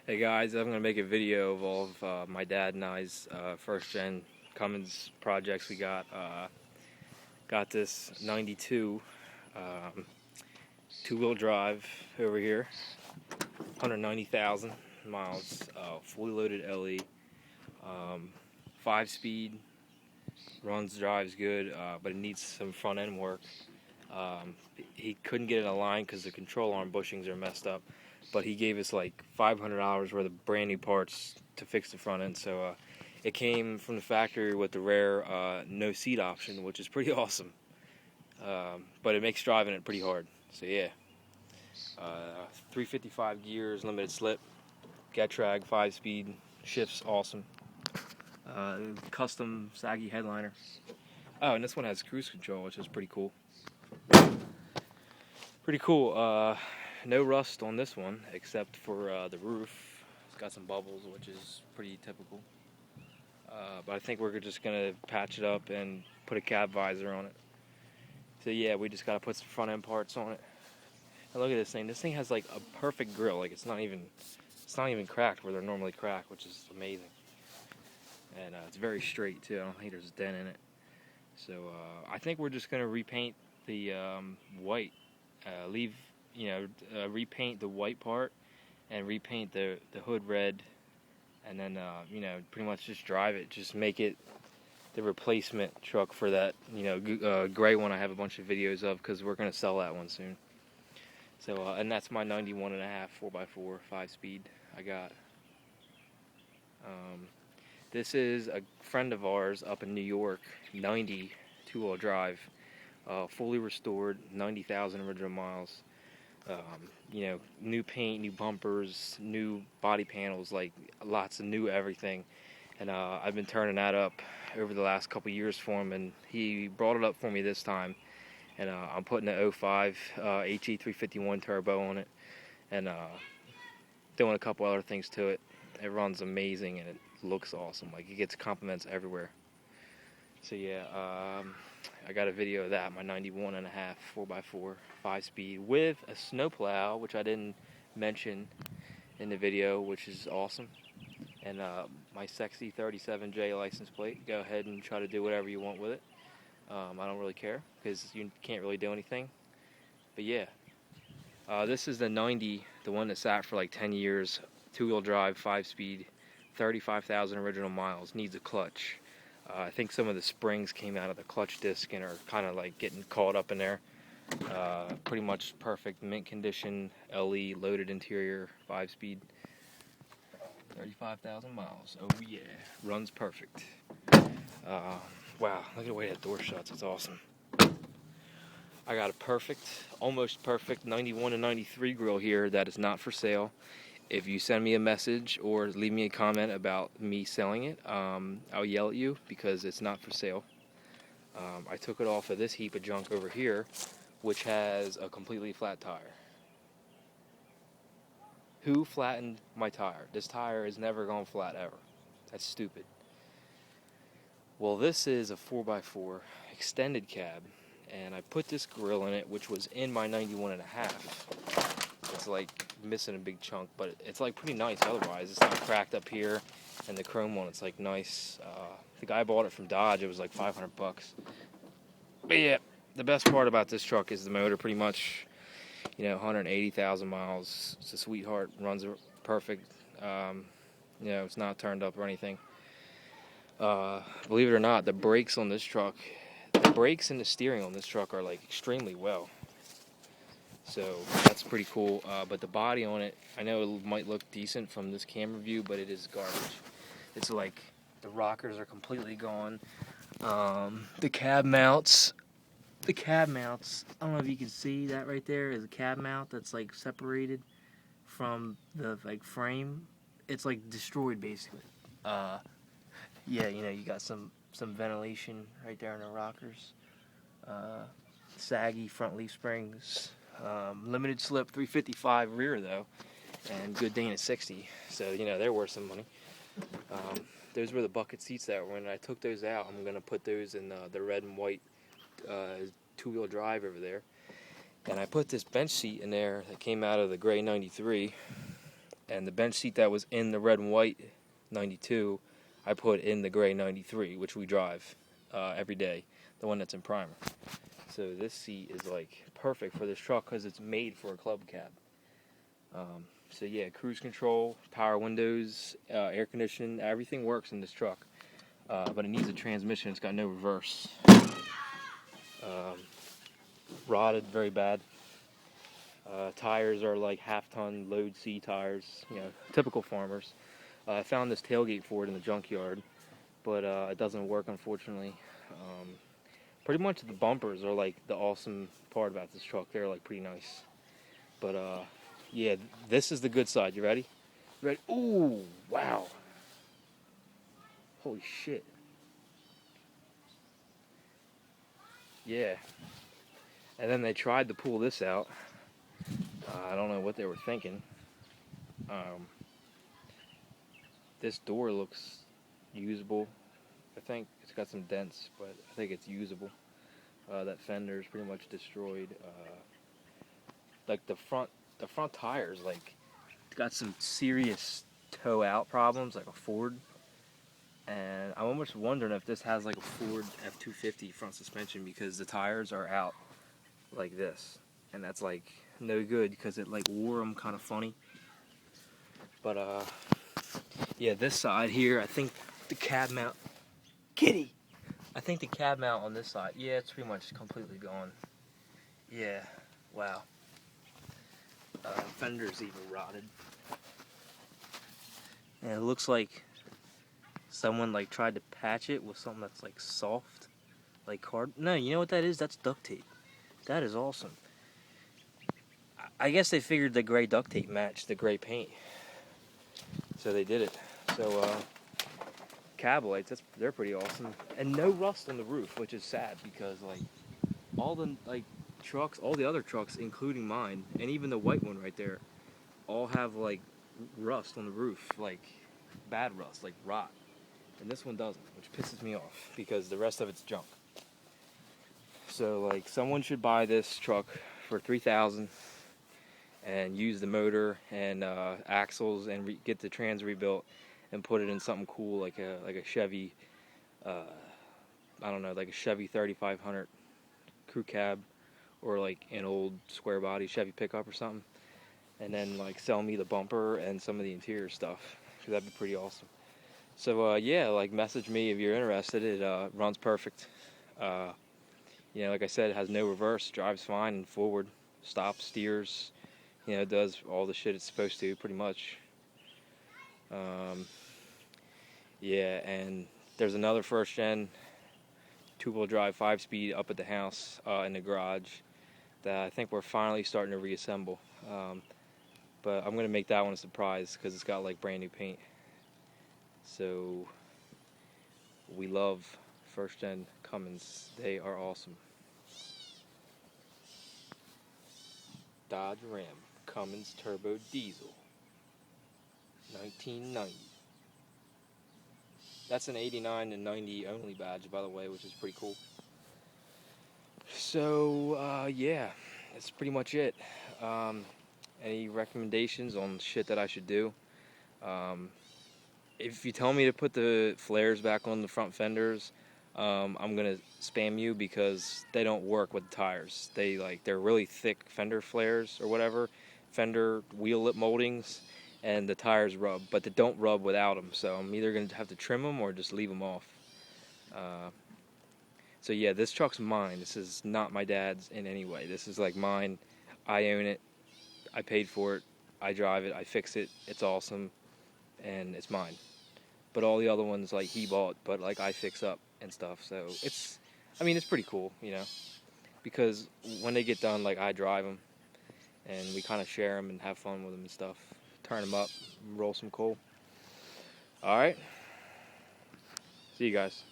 Hey guys, I'm gonna make a video of all of my dad and I's first gen Cummins projects. We got this '92 um, two-wheel drive over here, 190,000 miles, fully loaded LE, um, 5-speed, drives good, but it needs some front end work. He couldn't get it aligned because the control arm bushings are messed up, but he gave us like $500 worth of brand new parts to fix the front end. So it came from the factory with the rare no seat option, which is pretty awesome. But it makes driving it pretty hard. So yeah, 355 gears, limited slip, Getrag 5-speed, shifts awesome. Custom saggy headliner. Oh, and this one has cruise control, which is pretty cool. Pretty cool. No rust on this one except for the roof. It's got some bubbles, which is pretty typical. But I think we're just gonna patch it up and put a cab visor on it. So yeah, we just gotta put some front end parts on it. And look at this thing. This thing has like a perfect grill. Like it's not even cracked where they're normally cracked, which is amazing. And it's very straight too. I don't think there's a dent in it. So I think we're just gonna repaint the white. Repaint the white part and repaint the hood red, and then pretty much just drive it, just make it the replacement truck for that gray one I have a bunch of videos of, because we're gonna sell that one soon. So and that's my 91 and a half 4x4 5-speed I got. This is a friend of ours up in New York, 90 two-wheel drive, fully restored, 90,000 original miles. New paint, new bumpers, new body panels, like lots of new everything. And I've been turning that up over the last couple years for him, and he brought it up for me this time. And I'm putting the 05 HE351 turbo on it, and doing a couple other things to it. It runs amazing, and it looks awesome. Like, it gets compliments everywhere. So yeah, I got a video of that, my 91 and a half 4x4 5-speed with a snowplow, which I didn't mention in the video, which is awesome. And my sexy 37J license plate. Go ahead and try to do whatever you want with it. I don't really care, because you can't really do anything. But yeah, this is the 90, the one that sat for like 10 years, two-wheel drive, 5-speed, 35,000 original miles, needs a clutch. I think some of the springs came out of the clutch disc and are kind of like getting caught up in there. Pretty much perfect, mint condition, LE, loaded interior, 5-speed, 35,000 miles. Oh yeah, runs perfect. Wow, look at the way that door shuts, it's awesome. I got a perfect, almost perfect 91 and 93 grill here that is not for sale. If you send me a message or leave me a comment about me selling it, I'll yell at you, because it's not for sale. I took it off of this heap of junk over here, which has a completely flat tire. Who flattened my tire? This tire has never gone flat ever. That's stupid. Well, this is a 4x4 extended cab, and I put this grill in it, which was in my 91 and a half. It's like missing a big chunk, but it's like pretty nice otherwise. It's not cracked up here, and the chrome one, it's like nice. The guy bought it from Dodge. It was like $500. But yeah, the best part about this truck is the motor. Pretty much, 180,000 miles. It's a sweetheart. Runs perfect. It's not turned up or anything. Believe it or not, the brakes on this truck, the brakes and the steering on this truck are like extremely well. So that's pretty cool. But the body on it, I know it might look decent from this camera view, but it is garbage. It's like the rockers are completely gone. The cab mounts, I don't know if you can see that right there is a cab mount that's like separated from the like frame. It's like destroyed basically. Yeah, you got some ventilation right there in the rockers. Saggy front leaf springs. Limited slip 355 rear though, and good Dana 60. So they're worth some money. Those were the bucket seats that when I took those out, I'm gonna put those in the red and white two-wheel drive over there. And I put this bench seat in there that came out of the gray 93, And the bench seat that was in the red and white 92, I put in the gray 93, which we drive every day, the one that's in primer. So this seat is like perfect for this truck because it's made for a club cab. So yeah, cruise control, power windows, air conditioning, everything works in this truck. But it needs a transmission. It's got no reverse. Rotted very bad. Tires are like half-ton load C tires, typical farmers. I found this tailgate for it in the junkyard, but it doesn't work, unfortunately. Pretty much the bumpers are like the awesome part about this truck. They're like pretty nice. But yeah, this is the good side. You ready? Ready? Ooh, wow. Holy shit. Yeah. And then they tried to pull this out. I don't know what they were thinking. This door looks usable. I think it's got some dents, but I think it's usable. That fender is pretty much destroyed. Like the front tires, like got some serious toe out problems, like a Ford. And I'm almost wondering if this has like a Ford F-250 front suspension because the tires are out like this, and that's like no good because it like wore them kind of funny. But yeah, this side here, I think the cab mount, kitty. I think the cab mount on this side, yeah, it's pretty much completely gone. Yeah, wow. Fender's even rotted. And it looks like someone like tried to patch it with something that's like soft, like card. No, you know what that is? That's duct tape. That is awesome. I guess they figured the gray duct tape matched the gray paint, so they did it. So cab lights, they're pretty awesome, and no rust on the roof, which is sad because like all the like trucks, all the other trucks, including mine, and even the white one right there, all have like rust on the roof, like bad rust, like rot. And this one doesn't, which pisses me off because the rest of it's junk. So like someone should buy this truck for $3,000 and use the motor and axles and get the trans rebuilt and put it in something cool like a Chevy, I don't know, like a Chevy 3500 crew cab or like an old square body Chevy pickup or something, and then like sell me the bumper and some of the interior stuff, because that'd be pretty awesome. So yeah, like message me if you're interested. It runs perfect. Like I said, it has no reverse, drives fine and forward, stops, steers. It does all the shit it's supposed to, pretty much. Yeah, and there's another first gen 2-wheel drive 5-speed up at the house in the garage that I think we're finally starting to reassemble. But I'm gonna make that one a surprise because it's got like brand new paint. So we love first gen Cummins. They are awesome. Dodge Ram Cummins Turbo Diesel 1990. That's an 89 and 90 only badge, by the way, which is pretty cool. So yeah, that's pretty much it. Any recommendations on shit that I should do? If you tell me to put the flares back on the front fenders, I'm gonna spam you because they don't work with the tires. They're really thick fender flares or whatever, fender wheel lip moldings, and the tires rub, but they don't rub without them. So I'm either gonna have to trim them or just leave them off. So yeah, this truck's mine. This is not my dad's in any way. This is like mine. I own it. I paid for it. I drive it. I fix it. It's awesome, and it's mine. But all the other ones like he bought, but like I fix up and stuff. So it's pretty cool, because when they get done, like I drive them, and we kind of share them and have fun with them and stuff. Turn them up, roll some coal. All right. See you guys.